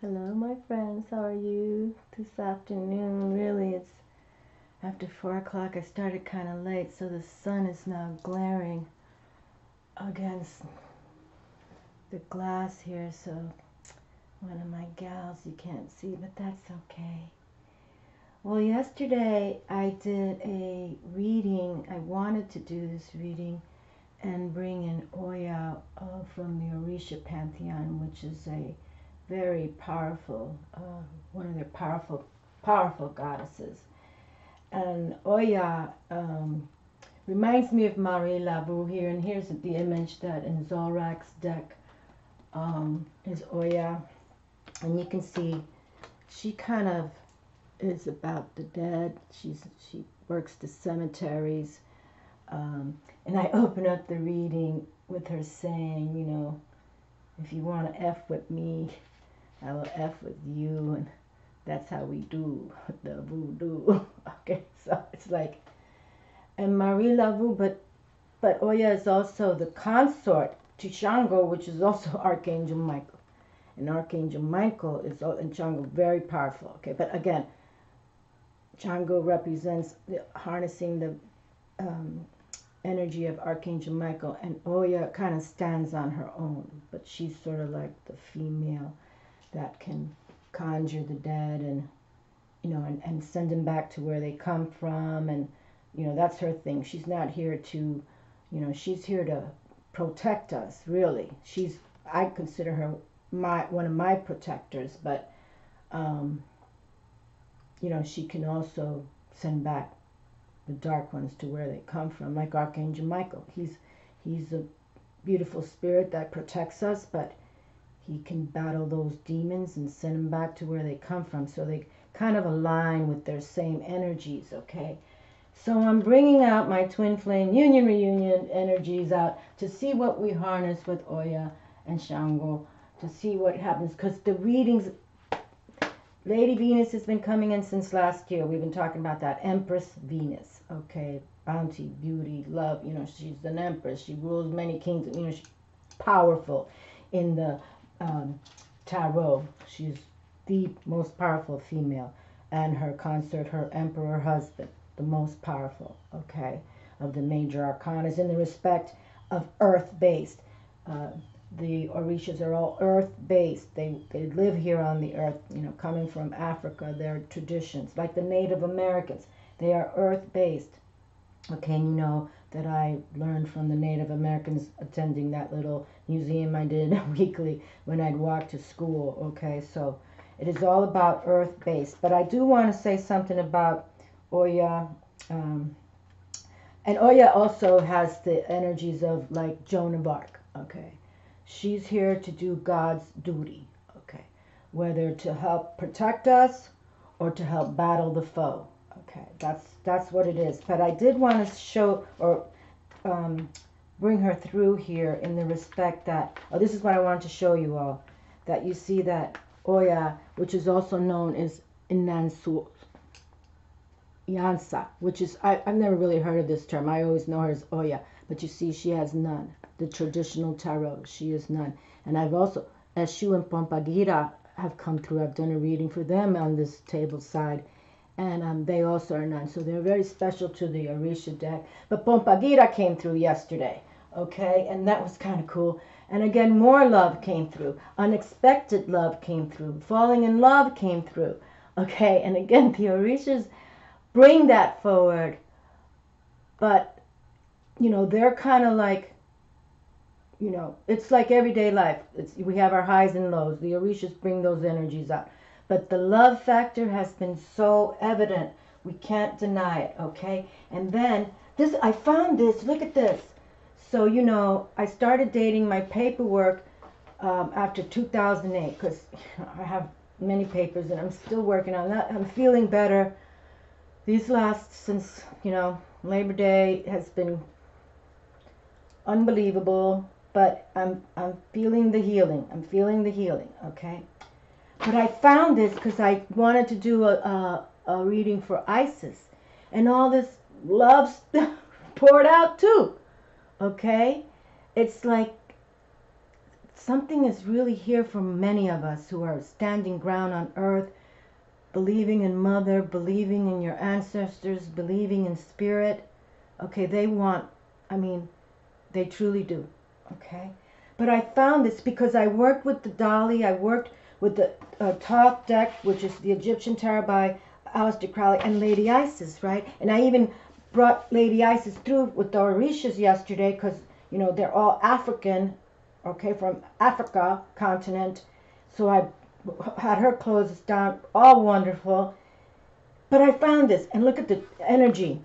Hello, my friends. How are you this afternoon? Really, it's after 4 o'clock. I started kind of late, so the sun is now glaring against the glass here. So, one of my gals you can't see, but that's okay. Well, yesterday I did a reading. I wanted to do this reading and bring in Oya from the Orisha Pantheon, which is a very powerful, one of their powerful goddesses. And Oya reminds me of Marie Laveau here, and here's the image that in Zorak's deck is Oya, and you can see she kind of is about the dead. She works the cemeteries, and I open up the reading with her saying, you know, if you want to F with me, I will F with you, and that's how we do the voodoo. Okay, so it's like, and Marie Laveau, but Oya is also the consort to Shango, which is also Archangel Michael. And Archangel Michael is in Shango very powerful. Okay, but again, Shango represents harnessing the energy of Archangel Michael, and Oya kind of stands on her own, but she's sort of like the female that can conjure the dead and, you know, and send them back to where they come from, and, you know, that's her thing. She's not here to, you know, she's here to protect us, really. I consider her one of my protectors, but, you know, she can also send back the dark ones to where they come from, like Archangel Michael. He's a beautiful spirit that protects us, but he can battle those demons and send them back to where they come from. So they kind of align with their same energies, okay? So I'm bringing out my twin flame union reunion energies out to see what we harness with Oya and Shango, to see what happens, because the readings, Lady Venus has been coming in since last year. We've been talking about that. Empress Venus, okay? Bounty, beauty, love. You know, she's an empress. She rules many kingdoms. You know, she's powerful in the tarot. She's the most powerful female. And her consort, her emperor husband, the most powerful, okay, of the major arcanas in the respect of earth-based. The Orishas are all earth-based. They live here on the earth, you know, coming from Africa. Their traditions, like the Native Americans, they are earth-based. Okay, and you know that I learned from the Native Americans attending that little museum I did weekly when I'd walk to school. Okay, so it is all about earth-based. But I do want to say something about Oya. And Oya also has the energies of like Joan of Arc. Okay. She's here to do God's duty, okay, whether to help protect us or to help battle the foe, okay. That's what it is. But I did want to show or bring her through here in the respect that, oh, this is what I wanted to show you all, that you see that Oya, which is also known as Inansu Yansa, which is, I've never really heard of this term. I always know her as Oya, but you see she has none. The traditional tarot, she is none. And I've also, Eshu and Pompagira have come through. I've done a reading for them on this table side, and they also are none. So they're very special to the Orisha deck. But Pompagira came through yesterday, okay, and that was kind of cool. And again, more love came through. Unexpected love came through. Falling in love came through, okay. And again, the Orishas bring that forward, but, you know, they're kind of like, you know, it's like everyday life. We have our highs and lows. The Orishas bring those energies out. But the love factor has been so evident. We can't deny it, okay? And then, I found this. Look at this. So, you know, I started dating my paperwork after 2008 because I have many papers and I'm still working on that. I'm feeling better. Since, you know, Labor Day has been unbelievable. But I'm feeling the healing. I'm feeling the healing, okay? But I found this because I wanted to do a reading for Isis. And all this love poured out too, okay? It's like something is really here for many of us who are standing ground on earth, believing in Mother, believing in your ancestors, believing in spirit. Okay, they want, I mean, they truly do. Okay, but I found this because I worked with the Dolly, I worked with the Thoth deck, which is the Egyptian Tarot by Aleister Crowley, and Lady Isis, right? And I even brought Lady Isis through with the Orishas yesterday because, you know, they're all African, okay, from Africa continent. So I had her clothes down, all wonderful. But I found this, and look at the energy.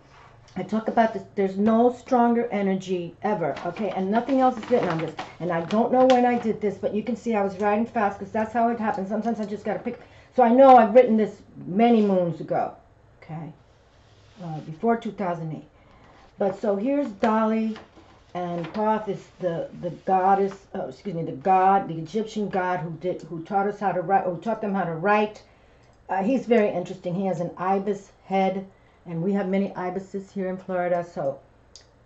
I talk about this. There's no stronger energy ever, okay? And nothing else is written on this. And I don't know when I did this, but you can see I was writing fast because that's how it happens. Sometimes I just got to pick. So I know I've written this many moons ago, okay? Before 2008. But so here's Dolly, and Thoth is the goddess, the god, the Egyptian god who taught us how to write, who taught them how to write. He's very interesting. He has an ibis head. And we have many ibises here in Florida, so.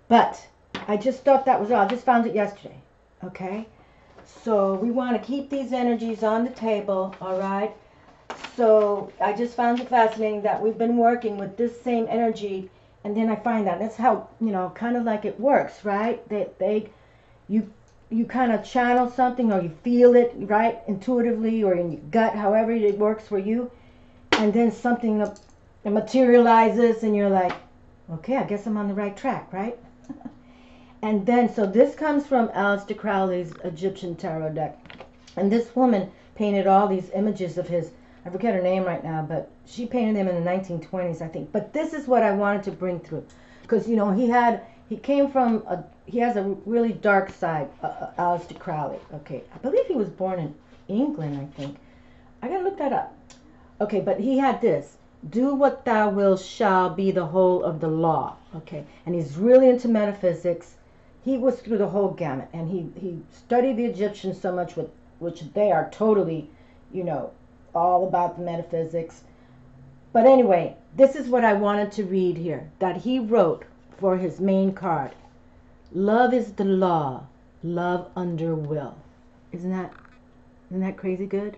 But I just thought that was all. I just found it yesterday, okay? So we want to keep these energies on the table, all right? So I just found it fascinating that we've been working with this same energy, and then I find that that's how, you know, kind of like it works, right? You kind of channel something, or you feel it, right, intuitively, or in your gut, however it works for you, and then something it materializes, and you're like, okay, I guess I'm on the right track, right? And then, so this comes from Aleister Crowley's Egyptian Tarot deck. And this woman painted all these images of his, I forget her name right now, but she painted them in the 1920s, I think. But this is what I wanted to bring through. Because, you know, he has a really dark side, Aleister Crowley. Okay, I believe he was born in England, I think. I gotta look that up. Okay, but he had this. Do what thou wilt shall be the whole of the law. Okay, and he's really into metaphysics. He was through the whole gamut, and he studied the Egyptians so much, which they are totally, you know, all about the metaphysics. But anyway, this is what I wanted to read here, that he wrote for his main card. Love is the law, love under will. Isn't that crazy good?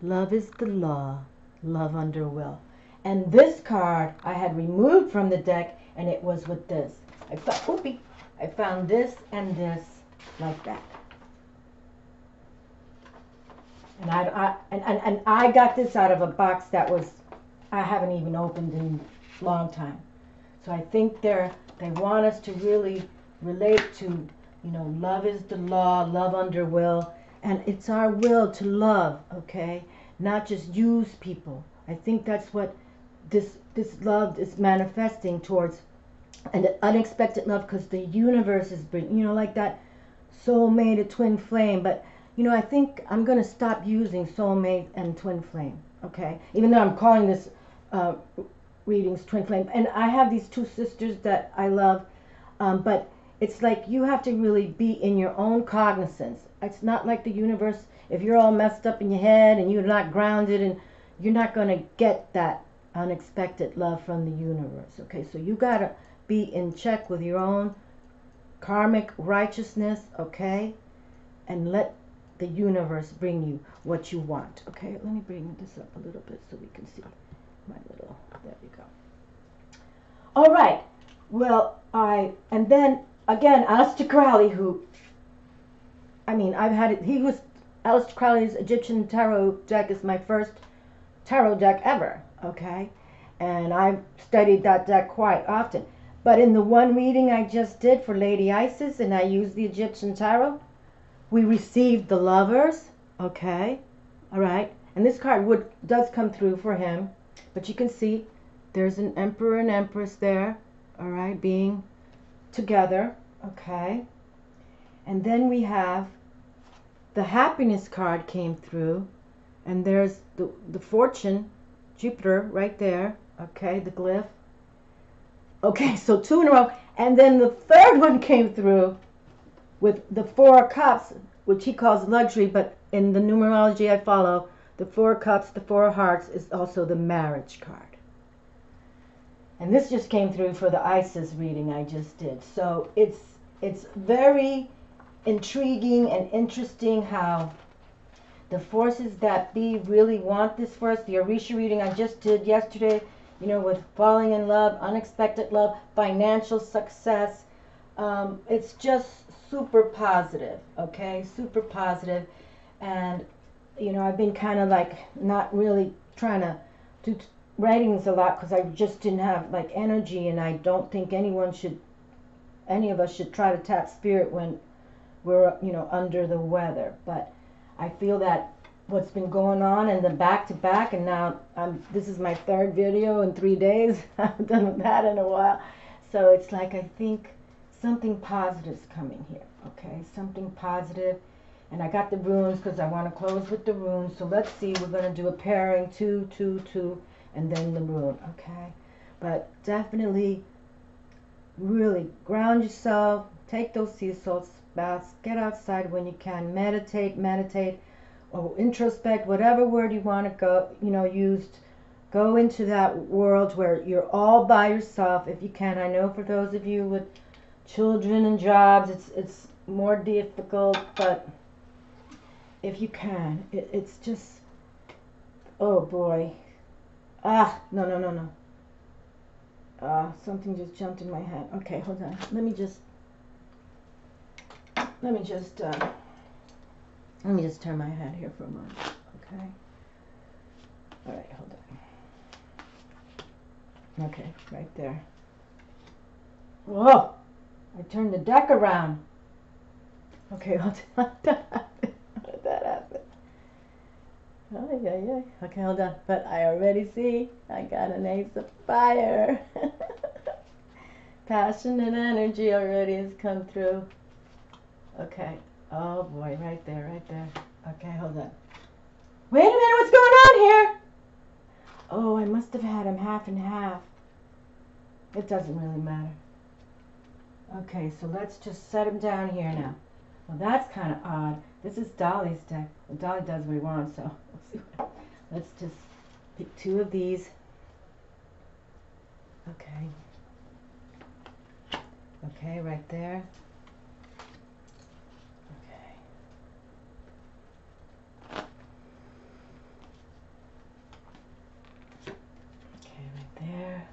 Love is the law, love under will. And this card I had removed from the deck, and it was with this. I found this and this like that. And I got this out of a box that was, I haven't even opened in a long time. So I think they want us to really relate to, you know, love is the law, love under will. And it's our will to love, okay? Not just use people. I think that's what this love is manifesting towards, and an unexpected love, because the universe is bringing, you know, like that soulmate, a twin flame. But, you know, I think I'm going to stop using soulmate and twin flame, okay? Even though I'm calling this readings twin flame. And I have these two sisters that I love, but it's like you have to really be in your own cognizance. It's not like the universe. If you're all messed up in your head and you're not grounded, and you're not going to get that unexpected love from the universe, okay? So you got to be in check with your own karmic righteousness, okay? And let the universe bring you what you want, okay? Let me bring this up a little bit so we can see my little, there we go. All right, well, and then again, Aleister Crowley, who, I mean, I've had it, he was, Aleister Crowley's Egyptian Tarot deck is my first tarot deck ever, okay? And I've studied that deck quite often. But in the one reading I just did for Lady Isis, and I used the Egyptian Tarot, we received the Lovers, okay? All right, and this card does come through for him, but you can see there's an Emperor and Empress there, all right, being together, okay? And then we have the Happiness card came through, and there's the Fortune, Jupiter right there, okay, the glyph. Okay, so 2 in a row. And then the third one came through with the 4 of Cups, which he calls luxury, but in the numerology I follow, the 4 of Cups, the 4 of Hearts is also the Marriage card. And this just came through for the Isis reading I just did. So it's very intriguing and interesting how the forces that be really want this for us. The Orisha reading I just did yesterday, you know, with falling in love, unexpected love, financial success. It's just super positive, okay? Super positive. And, you know, I've been kind of like not really trying to do writings a lot because I just didn't have like energy, and I don't think any of us should try to tap spirit when we're, you know, under the weather. But I feel that what's been going on in the back-to-back, and now this is my third video in 3 days. I haven't done that in a while. So it's like I think something positive is coming here, okay? Something positive. And I got the runes because I want to close with the runes. So let's see, we're going to do a pairing, 2, 2, 2, and then the rune, okay? But definitely really ground yourself, take those sea salts baths, get outside when you can, meditate, or introspect, whatever word you want to go, you know, used. Go into that world where you're all by yourself if you can. I know for those of you with children and jobs, it's more difficult, but if you can, it's just, oh boy. No. Something just jumped in my head. Okay, hold on. Let me just turn my head here for a moment. Okay. All right, hold on. Okay, right there. Whoa! I turned the deck around. Okay, hold on. How did that happen? Oh, yeah. Okay, hold on. But I already see I got an ace of fire. Passion and energy already has come through. Okay. Oh boy, right there. Okay, hold on. Wait a minute, what's going on here? Oh, I must have had him half and half. It doesn't really matter. Okay, so let's just set him down here now. Well, that's kind of odd. This is Dolly's deck. Well, Dolly does what he wants, so we'll see what. Let's just pick 2 of these. Okay. Okay, right there. Okay. Okay, right there.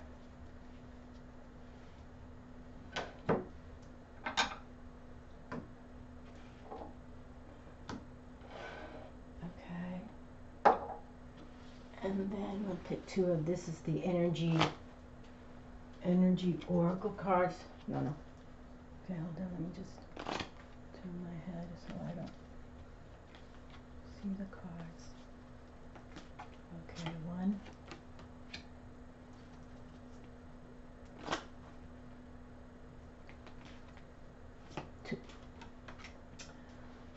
Okay. And then we'll pick 2 of, this is the energy oracle cards. No. Okay, hold on, let me just turn my head so I don't see the cards. Okay, 1.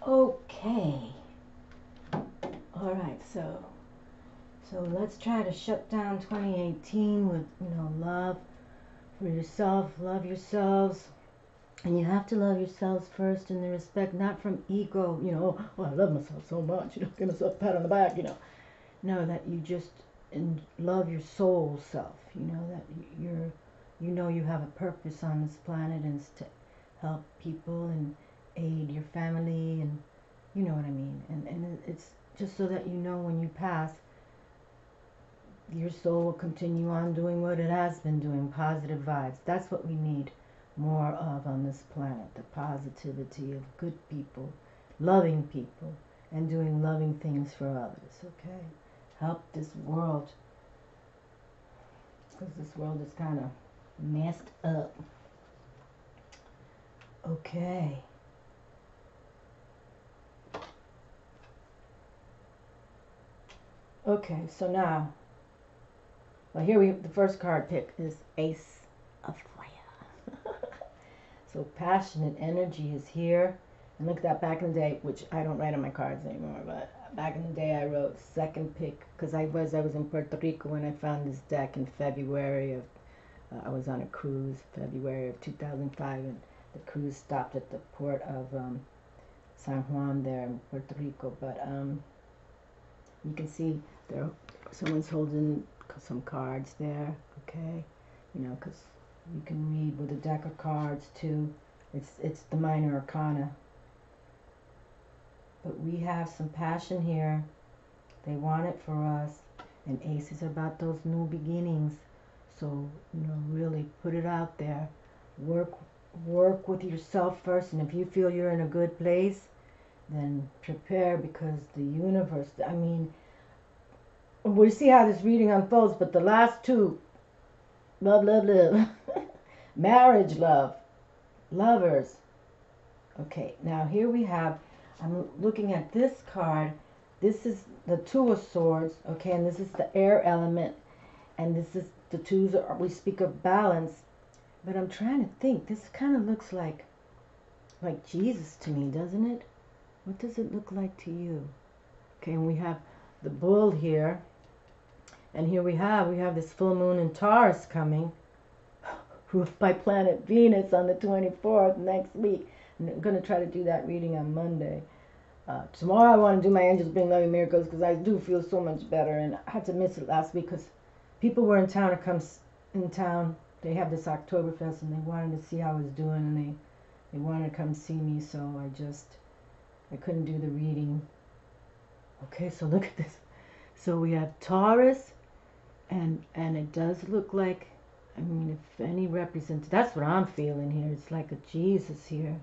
Okay. All right, so let's try to shut down 2018 with, you know, love for yourself, love yourselves. And you have to love yourselves first in the respect, not from ego, you know, oh, I love myself so much, you know, give myself a pat on the back, you know. No, that you just love your soul self, you know, that you know you have a purpose on this planet, and it's to help people and aid your family, and you know what I mean. And it's just so that you know when you pass, your soul will continue on doing what it has been doing, positive vibes. That's what we need more of on this planet, the positivity of good people, loving people, and doing loving things for others, okay? Help this world, because this world is kind of messed up. Okay. Okay, so now, well, here the first card pick is Ace of Fire. So passionate energy is here. And look at that, back in the day, which I don't write on my cards anymore, but back in the day I wrote second pick, because I was in Puerto Rico when I found this deck in February of, I was on a cruise, February of 2005, and the cruise stopped at the port of San Juan there in Puerto Rico. But you can see there, someone's holding some cards there, okay? You know, because you can read with a deck of cards too. It's the minor arcana, But we have some passion here. They want it for us. And Ace is about those new beginnings. So, really put it out there. Work with yourself first. And if you feel you're in a good place, then prepare, because the universe, I mean, we'll see how this reading unfolds, but the last two, love, love, love, marriage, love, lovers. Okay, now here we have, I'm looking at this card. This is the Two of Swords, okay, and this is the air element, and this is the twos, we speak of balance, but I'm trying to think. This kind of looks like Jesus to me, doesn't it? What does it look like to you? Okay, and we have the Bull here, and here we have this full moon in Taurus coming, ruled by planet Venus on the 24th next week. And I'm going to try to do that reading on Monday. Tomorrow I want to do my Angels Bring Loving Miracles, because I do feel so much better, and I had to miss it last week because people were in town to come in town. They have this Oktoberfest, and they wanted to see how I was doing, and they wanted to come see me, so I couldn't do the reading. Okay, so look at this. So we have Taurus, and it does look like, I mean, if any represents, that's what I'm feeling here. It's like a Jesus here.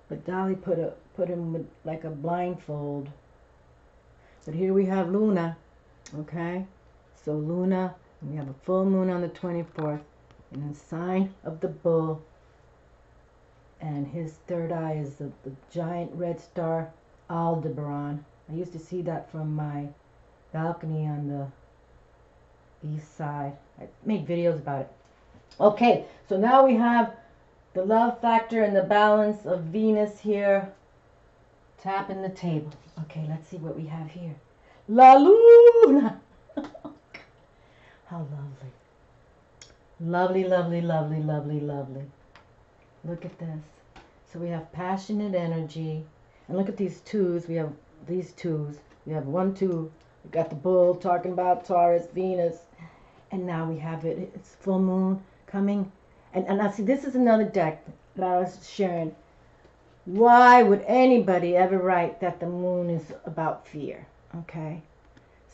But Dolly put him with like a blindfold. But here we have Luna, okay? So Luna, and we have a full moon on the 24th, in the sign of the Bull. And his third eye is the giant red star Aldebaran. I used to see that from my balcony on the east side. I made videos about it. Okay, so now we have the love factor and the balance of Venus here. Tapping the table. Okay, let's see what we have here. La Luna! How lovely. Lovely, lovely, lovely, lovely, lovely. Look at this. So we have passionate energy. And look at these twos. We have these twos. We have 1, 2. We got the Bull talking about Taurus, Venus. And now we have it. It's full moon coming. And I see, this is another deck that I was sharing. Why would anybody ever write that the moon is about fear? Okay.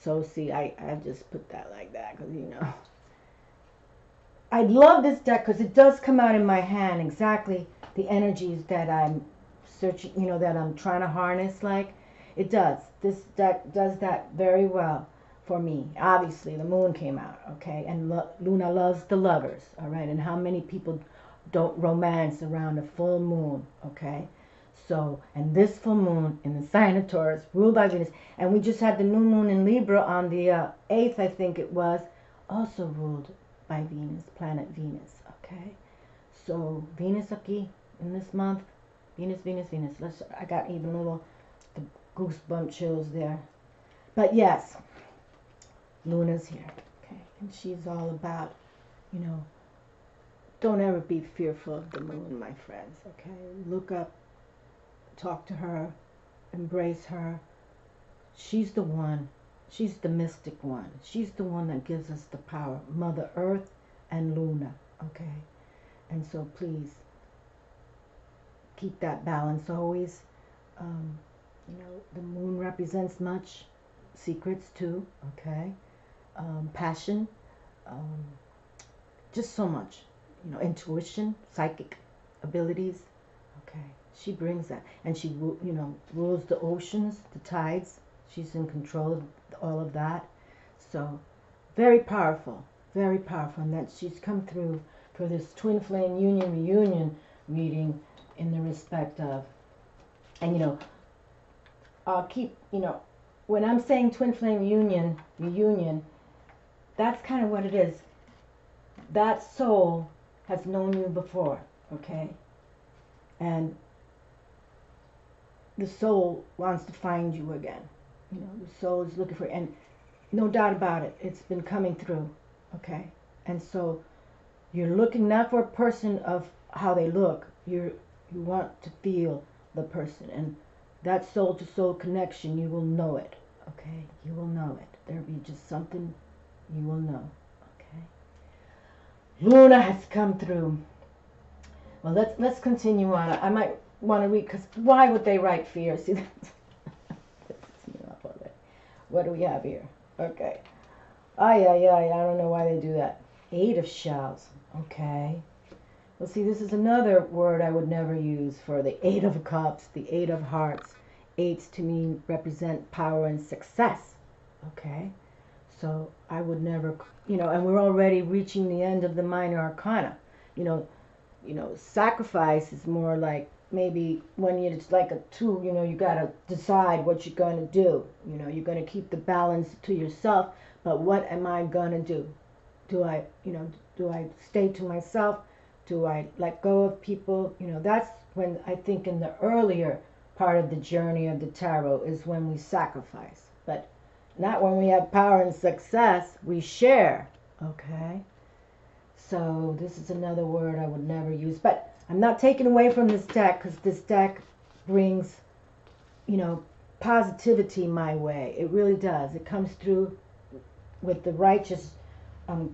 So see, I just put that like that because, I love this deck because it does come out in my hand exactly the energies that I'm searching, that I'm trying to harness. Like, it does. This deck does that very well for me. Obviously, the moon came out, okay? And Luna loves the lovers, all right? And how many people don't romance around a full moon, okay? So, and this full moon in the sign of Taurus, ruled by Venus, and we just had the new moon in Libra on the 8th, I think it was, also ruled by Venus, planet Venus, okay? So, Venus aquí in this month, Venus, Venus, Venus. I got even the goosebump chills there. But yes, Luna's here, okay? And she's all about, don't ever be fearful of the moon, my friends, okay? Look up, talk to her, embrace her. She's the one. She's the mystic one. She's the one that gives us the power. Mother Earth and Luna, okay? And so please, keep that balance always. The moon represents much. Secrets too, okay? Passion, just so much. Intuition, psychic abilities, okay? She brings that. And she, rules the oceans, the tides. She's in control of all of that. So, very powerful, and that she's come through for this twin flame union reunion reading in the respect of, and I'll keep, when I'm saying twin flame reunion, that's kind of what it is. That soul has known you before, okay? And the soul wants to find you again. The soul is looking for you, and no doubt about it, it's been coming through, okay? And so you're looking not for a person of how they look. You want to feel the person, and that soul-to-soul connection, you will know it, okay? You will know it. There'll be just something you will know, okay? Luna has come through. Well, let's continue on. I might want to read, because why would they write fear? See, what do we have here? Okay. I don't know why they do that. 8 of shells. Okay. Well, see, this is another word I would never use for the 8 of cups, the 8 of hearts. 8s to me represent power and success. Okay. So I would never, and we're already reaching the end of the minor arcana. Sacrifice is more like maybe when it's like a 2, you got to decide what you're going to do. You're going to keep the balance to yourself, but what am I going to do? Do I stay to myself? Do I let go of people? That's when I think in the earlier part of the journey of the tarot is when we sacrifice. But not when we have power and success. We share. Okay? So this is another word I would never use. But I'm not taking away from this deck, because this deck brings, positivity my way. It really does. It comes through with the righteous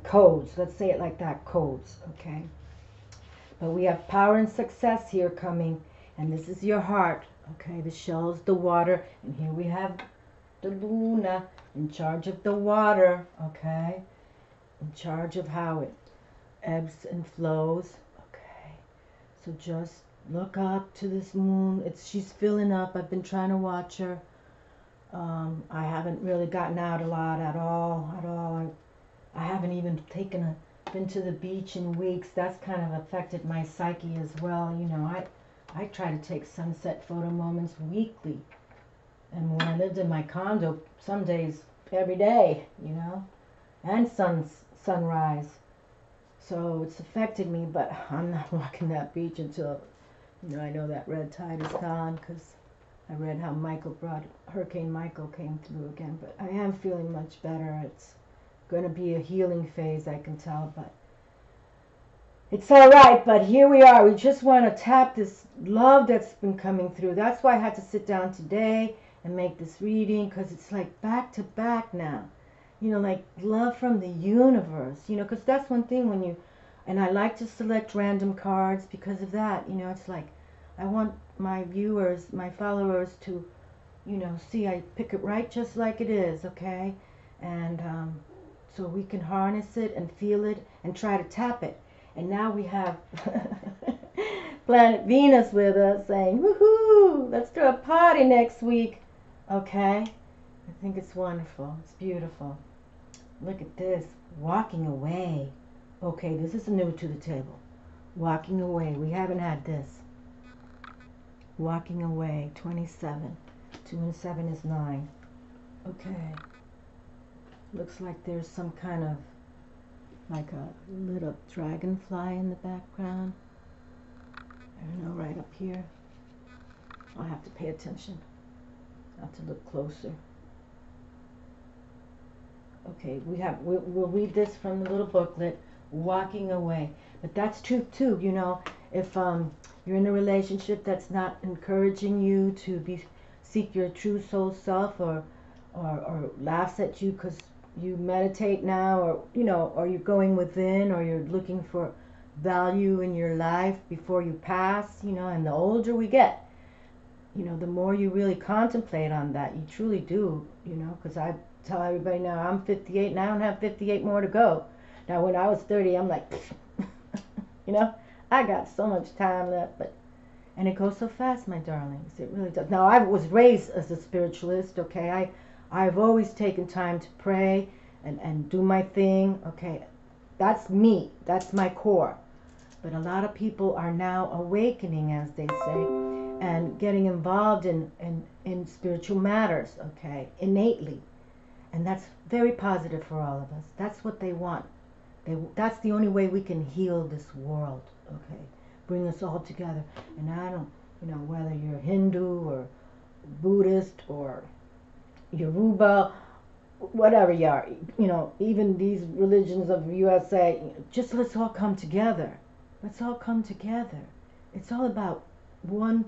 codes. Let's say it like that, codes. Okay? But we have power and success here coming. And this is your heart. Okay? The shell's the water. And here we have the Luna in charge of the water. Okay? In charge of how it ebbs and flows. Okay, so just look up to this moon. She's filling up. I've been trying to watch her. I haven't really gotten out a lot at all. I haven't even been to the beach in weeks. That's kind of affected my psyche as well. I try to take sunset photo moments weekly, and when I lived in my condo, some days every day, and sunrise. So it's affected me, but I'm not walking that beach until, I know that red tide is gone, because I read how Hurricane Michael came through again. But I am feeling much better. It's going to be a healing phase, I can tell, but it's all right. But here we are. We just want to tap this love that's been coming through. That's why I had to sit down today and make this reading, because it's like back to back now. Like love from the universe, because that's one thing and I like to select random cards because of that, it's like I want my viewers, my followers to, see I pick it right just like it is, okay? And so we can harness it and feel it and try to tap it. And now we have Planet Venus with us saying, woohoo, let's do a party next week, okay? I think it's wonderful. It's beautiful. Look at this. Walking away. Okay, this is new to the table. Walking away. We haven't had this. Walking away. 27. 2 and 7 is 9. Okay. Looks like there's some kind of like a little dragonfly in the background. I don't know, right up here. I'll have to pay attention. I'll have to look closer. Okay, we'll read this from the little booklet, Walking Away. But that's truth too, if you're in a relationship that's not encouraging you to seek your true soul self, or laughs at you because you meditate now, or or you're going within, or you're looking for value in your life before you pass, and the older we get, the more you really contemplate on that. You truly do, because I tell everybody now I'm 58 and I don't have 58 more to go. Now when I was 30, I'm like, I got so much time left, and it goes so fast, my darlings. It really does. Now I was raised as a spiritualist, okay? I've always taken time to pray and do my thing, okay? That's me. That's my core. But a lot of people are now awakening, as they say, and getting involved in spiritual matters, okay, innately. And that's very positive for all of us. That's what they want. That's the only way we can heal this world, okay? Bring us all together. And I don't, whether you're Hindu or Buddhist or Yoruba, whatever you are, even these religions of the USA, just let's all come together. Let's all come together. It's all about one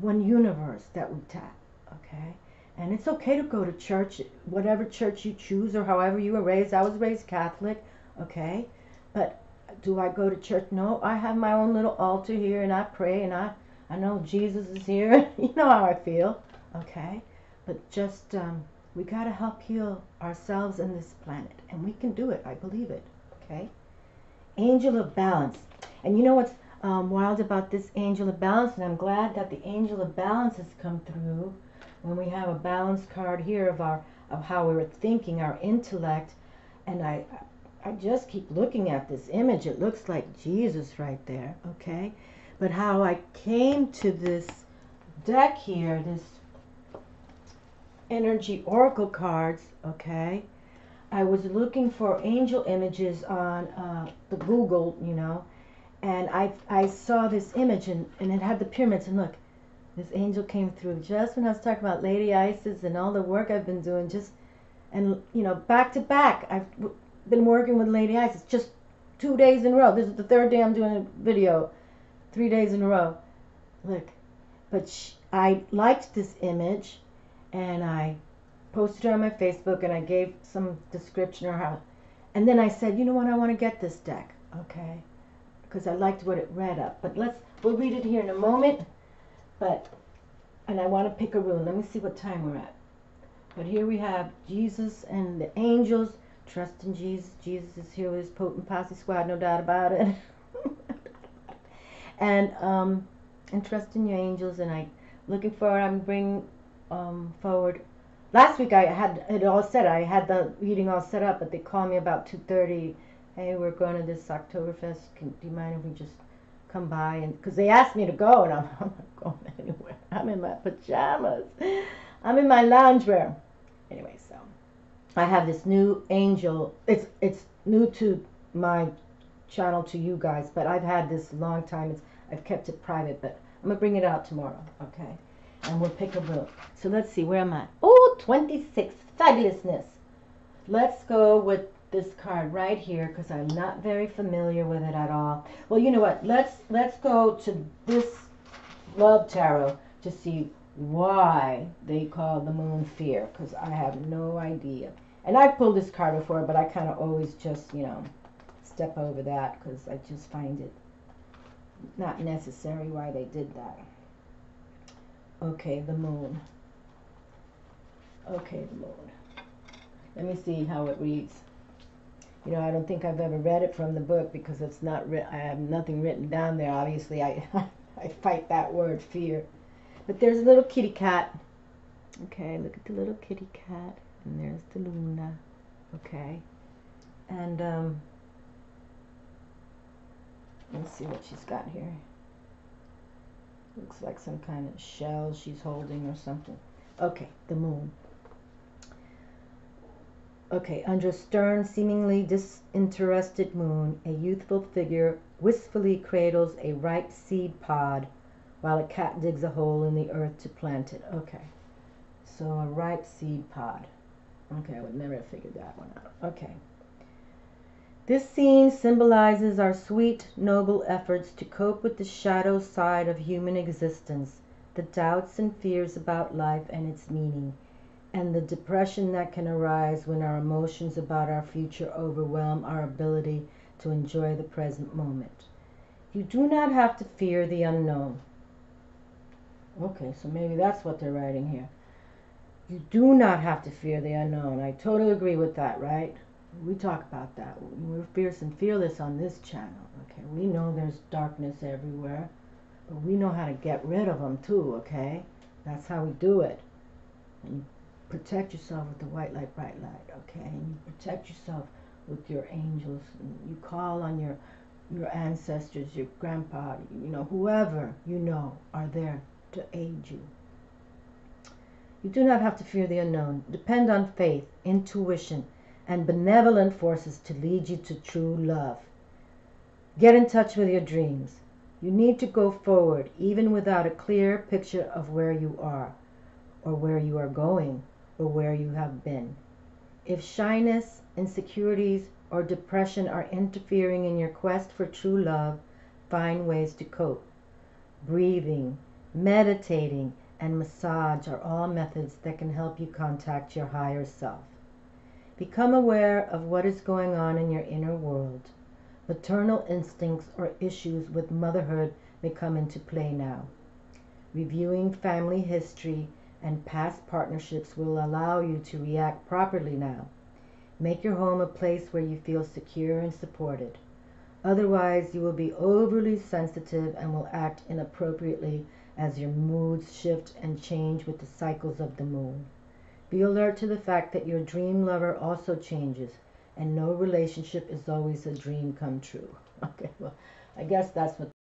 universe that we tap, okay? And it's okay to go to church, whatever church you choose or however you were raised. I was raised Catholic, okay? But do I go to church? No, I have my own little altar here, and I pray, and I I know Jesus is here. You know how I feel, okay? But just, we got to help heal ourselves and this planet. And we can do it. I believe it, okay? Angel of Balance. And you know what's wild about this Angel of Balance? And I'm glad that the Angel of Balance has come through when we have a balance card here of how we're thinking, our intellect. And I just keep looking at this image. It looks like Jesus right there, okay? But how I came to this deck here, this energy oracle cards, okay? I was looking for angel images on the Google, you know, and I saw this image and it had the pyramids, and look, this angel came through just when I was talking about Lady Isis and all the work I've been doing, just, and you know, back to back, I've been working with Lady Isis just 2 days in a row. This is the third day I'm doing a video, 3 days in a row. Look, but I liked this image, and I posted it on my Facebook, and I gave some description or how, and then I said, you know what, I want to get this deck, okay, because I liked what it read up. But we'll read it here in a moment. And I want to pick a rune. Let me see what time we're at. But here we have Jesus and the angels. Trust in Jesus. Jesus is here with his potent posse squad, no doubt about it. and trust in your angels. And I looking forward. I'm bringing forward. Last week I had it all set. I had the reading all set up, but they called me about 2:30. Hey, we're going to this Oktoberfest. Do you mind if we just come by? And because they asked me to go, and I'm not going anywhere. I'm in my pajamas. I'm in my loungewear. Anyway, so I have this new angel. It's new to my channel, to you guys, but I've had this a long time. I've kept it private, but I'm gonna bring it out tomorrow, okay? And we'll pick a rune. So let's see, where am I? Oh, 26, fabulousness. Let's go with this card right here, because I'm not very familiar with it at all. Well, you know what? Let's go to this Love Tarot to see why they call the moon fear, because I have no idea. And I've pulled this card before, but I kind of always just, you know, step over that because I just find it not necessary why they did that. Okay, the moon. Okay, the moon. Let me see how it reads. You know, I don't think I've ever read it from the book because it's not I have nothing written down there. Obviously, I fight that word, fear. But there's a little kitty cat. Okay, look at the little kitty cat. And there's the Luna. Okay. And, let's see what she's got here. Looks like some kind of shell she's holding or something. Okay, the moon. Okay, under a stern, seemingly disinterested moon, a youthful figure wistfully cradles a ripe seed pod while a cat digs a hole in the earth to plant it. Okay, so a ripe seed pod. Okay, I would never have figured that one out. Okay. This scene symbolizes our sweet, noble efforts to cope with the shadow side of human existence, the doubts and fears about life and its meaning, and the depression that can arise when our emotions about our future overwhelm our ability to enjoy the present moment. You do not have to fear the unknown. Okay, so maybe that's what they're writing here. You do not have to fear the unknown. I totally agree with that, right? We talk about that. We're fierce and fearless on this channel. Okay, we know there's darkness everywhere, but we know how to get rid of them too, okay? That's how we do it. And you protect yourself with the white light, bright light, okay? And you protect yourself with your angels. And you call on your ancestors, your grandpa, you know, whoever you know are there to aid you. You do not have to fear the unknown. Depend on faith, intuition, and benevolent forces to lead you to true love. Get in touch with your dreams. You need to go forward even without a clear picture of where you are, or where you are going, or where you have been. If shyness, insecurities, or depression are interfering in your quest for true love, find ways to cope. Breathing, meditating, and massage are all methods that can help you contact your higher self. Become aware of what is going on in your inner world. Maternal instincts or issues with motherhood may come into play now. Reviewing family history and past partnerships will allow you to react properly now. Make your home a place where you feel secure and supported. Otherwise, you will be overly sensitive and will act inappropriately as your moods shift and change with the cycles of the moon. Be alert to the fact that your dream lover also changes, and no relationship is always a dream come true. Okay, well, I guess that's what